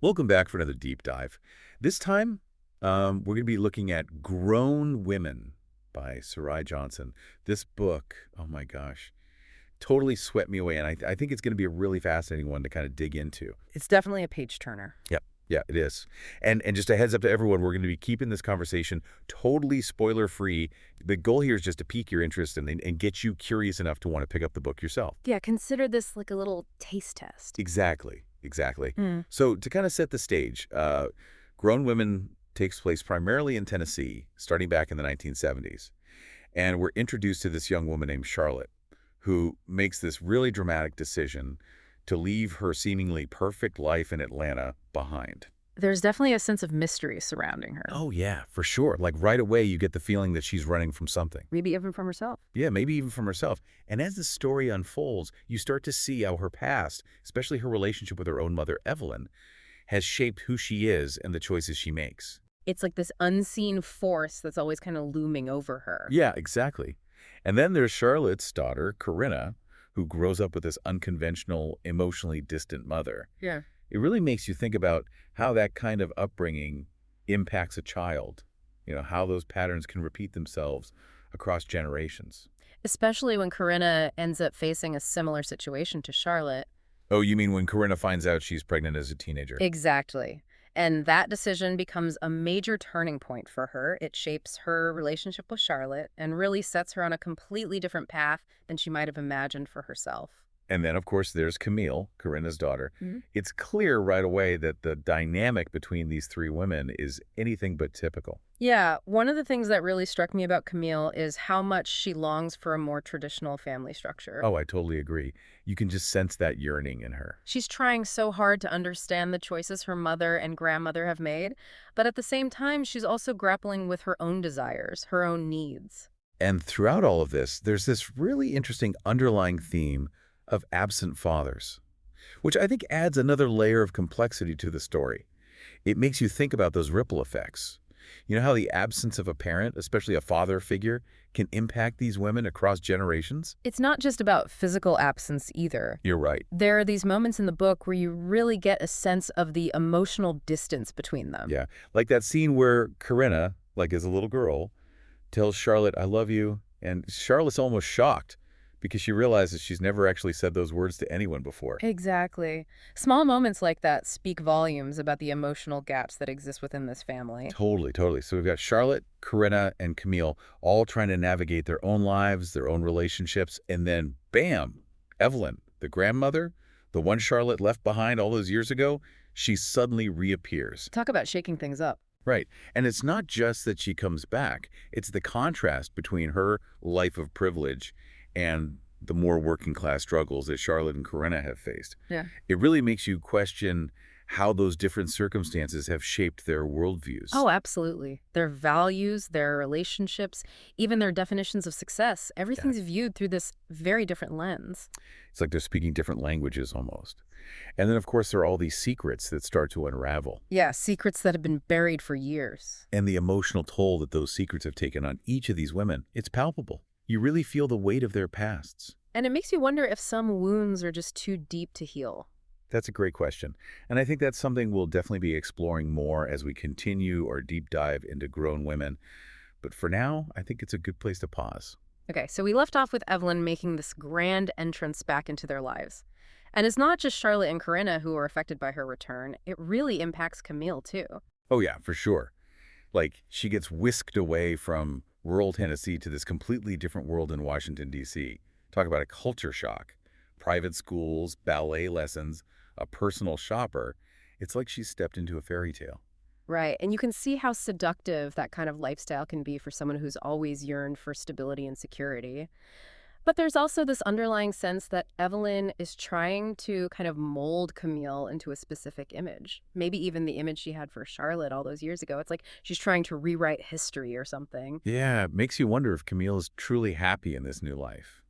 Welcome back for another deep dive. This time, we're going to be looking at Grown Women by Sarai Johnson. This book, oh my gosh, totally swept me away, and I think it's going to be a really fascinating one to kind of dig into. It's definitely a page turner. Yep. Yeah, it is. And just a heads up to everyone, we're going to be keeping this conversation totally spoiler-free. The goal here is just to pique your interest and get you curious enough to want to pick up the book yourself. Yeah, consider this like a little taste test. Exactly, exactly. Mm. So to kind of set the stage, Grown Women takes place primarily in Tennessee, starting back in the 1970s. And we're introduced to this young woman named Charlotte, who makes this really dramatic decision to leave her seemingly perfect life in Atlanta behind. There's definitely a sense of mystery surrounding her. Oh, yeah, for sure. Like right away, you get the feeling that she's running from something. Maybe even from herself. Yeah, maybe even from herself. And as the story unfolds, you start to see how her past, especially her relationship with her own mother, Evelyn, has shaped who she is and the choices she makes. It's like this unseen force that's always kind of looming over her. Yeah, exactly. And then there's Charlotte's daughter, Corinna, who grows up with this unconventional, emotionally distant mother. Yeah. It really makes you think about how that kind of upbringing impacts a child, how those patterns can repeat themselves across generations. Especially when Corinna ends up facing a similar situation to Charlotte. Oh, you mean when Corinna finds out she's pregnant as a teenager? Exactly. And that decision becomes a major turning point for her. It shapes her relationship with Charlotte and really sets her on a completely different path than she might have imagined for herself. And then, of course, there's Camille, Corinna's daughter. Mhm. It's clear right away that the dynamic between these three women is anything but typical. Yeah, one of the things that really struck me about Camille is how much she longs for a more traditional family structure. Oh, I totally agree. You can just sense that yearning in her. She's trying so hard to understand the choices her mother and grandmother have made, but at the same time, she's also grappling with her own desires, her own needs. And throughout all of this, there's this really interesting underlying theme of absent fathers, which I think adds another layer of complexity to the story. It makes you think about those ripple effects. You know how the absence of a parent, especially a father figure, can impact these women across generations? It's not just about physical absence either. You're right. There are these moments in the book where you really get a sense of the emotional distance between them. Yeah, like that scene where Corinna, like as a little girl, tells Charlotte, I love you, and Charlotte's almost shocked because she realizes she's never actually said those words to anyone before. Exactly. Small moments like that speak volumes about the emotional gaps that exist within this family. Totally, totally. So we've got Charlotte, Corinna, and Camille all trying to navigate their own lives, their own relationships, and then bam, Evelyn, the grandmother, the one Charlotte left behind all those years ago, she suddenly reappears. Talk about shaking things up. Right. And it's not just that she comes back. It's the contrast between her life of privilege and the more working class struggles that Charlotte and Corinna have faced. Yeah. It really makes you question how those different circumstances have shaped their worldviews. Oh, absolutely. Their values, their relationships, even their definitions of success, Yeah. everything's viewed through this very different lens. It's like they're speaking different languages almost. And then, of course, there are all these secrets that start to unravel. Yeah, secrets that have been buried for years. And the emotional toll that those secrets have taken on each of these women, it's palpable. You really feel the weight of their pasts. And it makes you wonder if some wounds are just too deep to heal. That's a great question. And I think that's something we'll definitely be exploring more as we continue our deep dive into Grown Women. But for now, I think it's a good place to pause. Okay, so we left off with Evelyn making this grand entrance back into their lives. And it's not just Charlotte and Corinna who are affected by her return. It really impacts Camille, too. Oh yeah, for sure. Like, she gets whisked away from rural Tennessee to this completely different world in Washington, D.C. Talk about a culture shock. Private schools, ballet lessons, a personal shopper. It's like she's stepped into a fairy tale. Right, and you can see how seductive that kind of lifestyle can be for someone who's always yearned for stability and security. But there's also this underlying sense that Evelyn is trying to kind of mold Camille into a specific image. Maybe even the image she had for Charlotte all those years ago. It's like she's trying to rewrite history or something. Yeah, it makes you wonder if Camille is truly happy in this new life.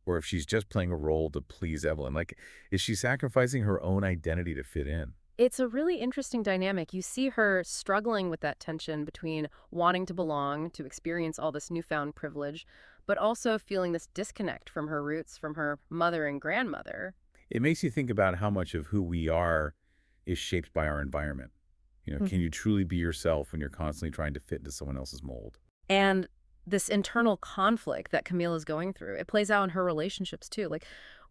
Or if she's just playing a role to please Evelyn. Like, is she sacrificing her own identity to fit in? It's a really interesting dynamic. You see her struggling with that tension between wanting to belong, to experience all this newfound privilege, but also feeling this disconnect from her roots, from her mother and grandmother. It makes you think about how much of who we are is shaped by our environment. Can you truly be yourself when you're constantly trying to fit into someone else's mold? And this internal conflict that Camille is going through, it plays out in her relationships too. Like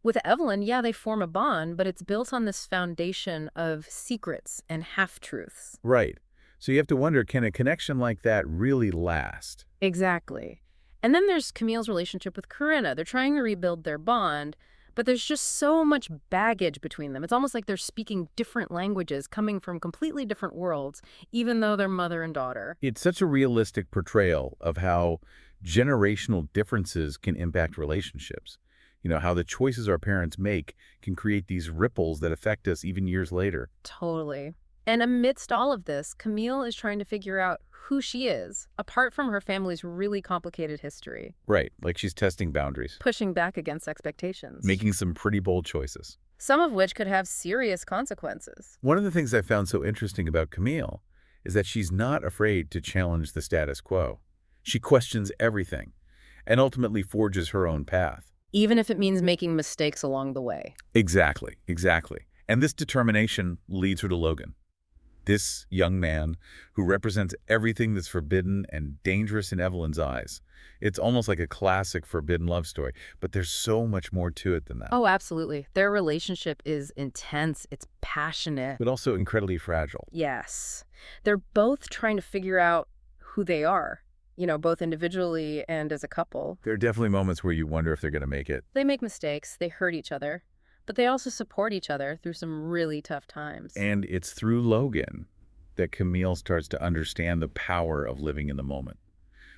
with Evelyn, yeah, they form a bond, but it's built on this foundation of secrets and half-truths. Right. So you have to wonder, can a connection like that really last? Exactly. And then there's Camille's relationship with Corinna. They're trying to rebuild their bond, but there's just so much baggage between them. It's almost like they're speaking different languages coming from completely different worlds, even though they're mother and daughter. It's such a realistic portrayal of how generational differences can impact relationships. How the choices our parents make can create these ripples that affect us even years later. Totally. And amidst all of this, Camille is trying to figure out who she is, apart from her family's really complicated history, Right, like she's testing boundaries, pushing back against expectations, making some pretty bold choices. some of which could have serious consequences. One of the things I found so interesting about Camille is that she's not afraid to challenge the status quo. She questions everything and ultimately forges her own path. Even if it means making mistakes along the way. Exactly, exactly. And this determination leads her to Logan. This young man who represents everything that's forbidden and dangerous in Evelyn's eyes. It's almost like a classic forbidden love story, but there's so much more to it than that. Oh, absolutely. Their relationship is intense. It's passionate. But also incredibly fragile. Yes. They're both trying to figure out who they are, both individually and as a couple. There are definitely moments where you wonder if they're going to make it. They make mistakes. They hurt each other. But they also support each other through some really tough times. And it's through Logan that Camille starts to understand the power of living in the moment,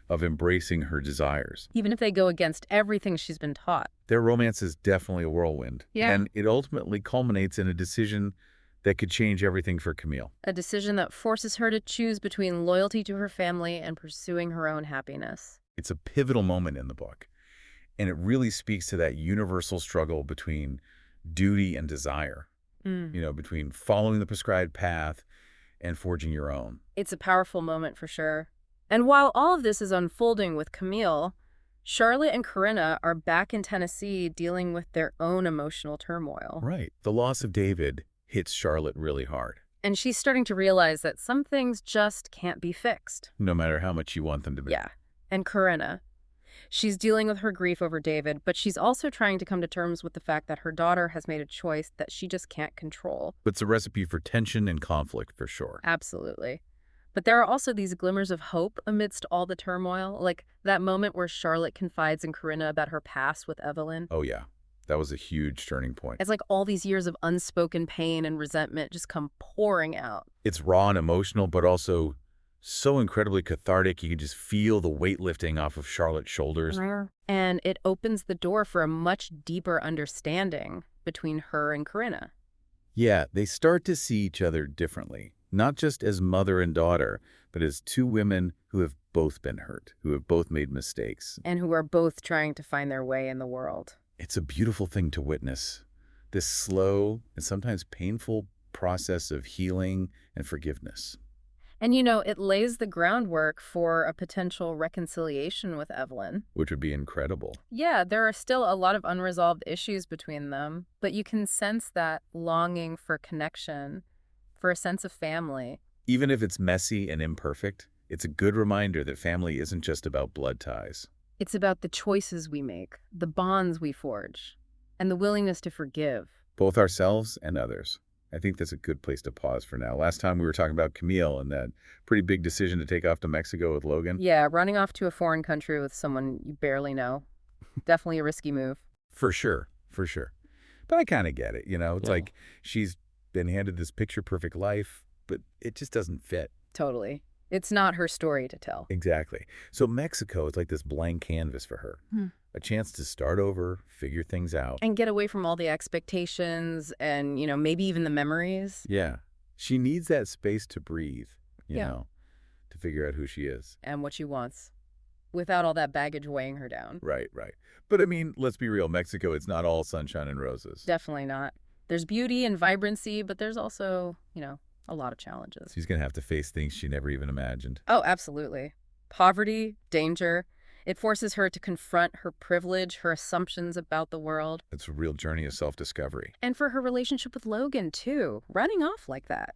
of embracing her desires. Even if they go against everything she's been taught. Their romance is definitely a whirlwind. Yeah. And it ultimately culminates in a decision that could change everything for Camille. A decision that forces her to choose between loyalty to her family and pursuing her own happiness. It's a pivotal moment in the book, and it really speaks to that universal struggle between duty and desire, between following the prescribed path and forging your own. It's a powerful moment for sure. And while all of this is unfolding with Camille, Charlotte and Corinna are back in Tennessee dealing with their own emotional turmoil. Right. The loss of David hits Charlotte really hard. And she's starting to realize that some things just can't be fixed. No matter how much you want them to be. Yeah. And Corinna. She's dealing with her grief over David, but she's also trying to come to terms with the fact that her daughter has made a choice that she just can't control. It's a recipe for tension and conflict for sure. Absolutely. But there are also these glimmers of hope amidst all the turmoil, like that moment where Charlotte confides in Corinna about her past with Evelyn. Oh yeah, that was a huge turning point. It's like all these years of unspoken pain and resentment just come pouring out. It's raw and emotional, but also so incredibly cathartic. You can just feel the weight lifting off of Charlotte's shoulders. And it opens the door for a much deeper understanding between her and Corinna. Yeah, they start to see each other differently, not just as mother and daughter, but as two women who have both been hurt, who have both made mistakes. And who are both trying to find their way in the world. It's a beautiful thing to witness, this slow and sometimes painful process of healing and forgiveness. And it lays the groundwork for a potential reconciliation with Evelyn. Which would be incredible. Yeah, there are still a lot of unresolved issues between them, but you can sense that longing for connection, for a sense of family. Even if it's messy and imperfect, it's a good reminder that family isn't just about blood ties. It's about the choices we make, the bonds we forge, and the willingness to forgive. Both ourselves and others. I think that's a good place to pause for now. Last time we were talking about Camille and that pretty big decision to take off to Mexico with Logan. Yeah, running off to a foreign country with someone you barely know. Definitely a risky move. For sure, for sure. But I kind of get it, It's like she's been handed this picture-perfect life, but it just doesn't fit. Totally. It's not her story to tell. Exactly. So Mexico is like this blank canvas for her. A chance to start over, figure things out. And get away from all the expectations and, maybe even the memories. Yeah. She needs that space to breathe, you Yeah. know, to figure out who she is. And what she wants, without all that baggage weighing her down. Right, right. But I mean, let's be real. Mexico, it's not all sunshine and roses. Definitely not. There's beauty and vibrancy, but there's also, a lot of challenges. She's going to have to face things she never even imagined. Oh, absolutely. Poverty, danger, It forces her to confront her privilege, her assumptions about the world. It's a real journey of self-discovery. And for her relationship with Logan, too. Running off like that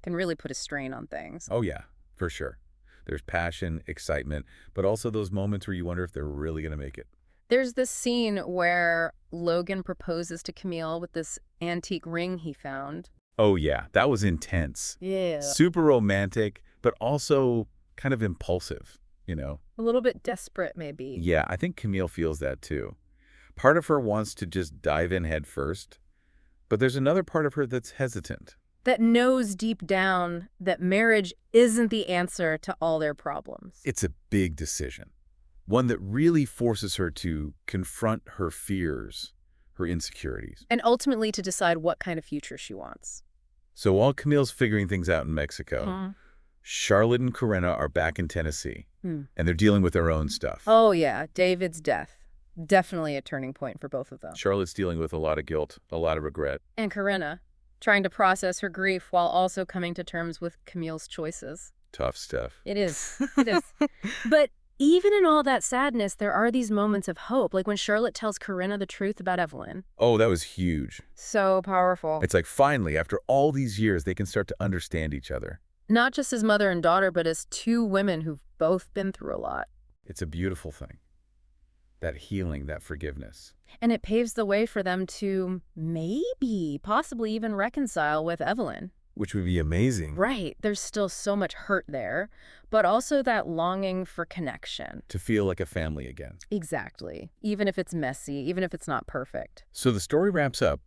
can really put a strain on things. Oh yeah, for sure. There's passion, excitement, but also those moments where you wonder if they're really going to make it. There's this scene where Logan proposes to Camille with this antique ring he found. Oh yeah, that was intense. Yeah. Super romantic, but also kind of impulsive, you know? A little bit desperate, maybe. Yeah, I think Camille feels that too. Part of her wants to just dive in head first, but there's another part of her that's hesitant. That knows deep down that marriage isn't the answer to all their problems. It's a big decision, one that really forces her to confront her fears, her insecurities. And ultimately to decide what kind of future she wants. So while Camille's figuring things out in Mexico, Charlotte and Corinna are back in Tennessee, and they're dealing with their own stuff. Oh, yeah. David's death. Definitely a turning point for both of them. Charlotte's dealing with a lot of guilt, a lot of regret. And Corinna, trying to process her grief while also coming to terms with Camille's choices. Tough stuff. It is. It is. But even in all that sadness, there are these moments of hope, like when Charlotte tells Corinna the truth about Evelyn. Oh, that was huge. So powerful. It's like finally, after all these years, they can start to understand each other. Not just as mother and daughter, but as two women who've both been through a lot. It's a beautiful thing. That healing, that forgiveness. And it paves the way for them to maybe, possibly even reconcile with Evelyn. Which would be amazing. Right. There's still so much hurt there, but also that longing for connection. To feel like a family again. Exactly. Even if it's messy, even if it's not perfect. So the story wraps up,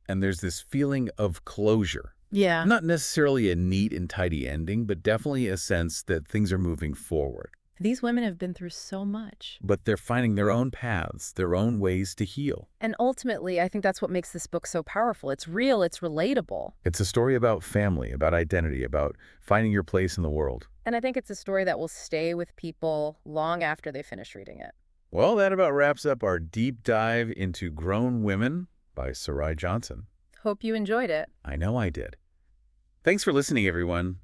and there's this feeling of closure. Yeah. Not necessarily a neat and tidy ending, but definitely a sense that things are moving forward. These women have been through so much. But they're finding their own paths, their own ways to heal. And ultimately, I think that's what makes this book so powerful. It's real, it's relatable. It's a story about family, about identity, about finding your place in the world. And I think it's a story that will stay with people long after they finish reading it. Well, that about wraps up our deep dive into Grown Women by Sarai Johnson. Hope you enjoyed it. I know I did. Thanks for listening, everyone.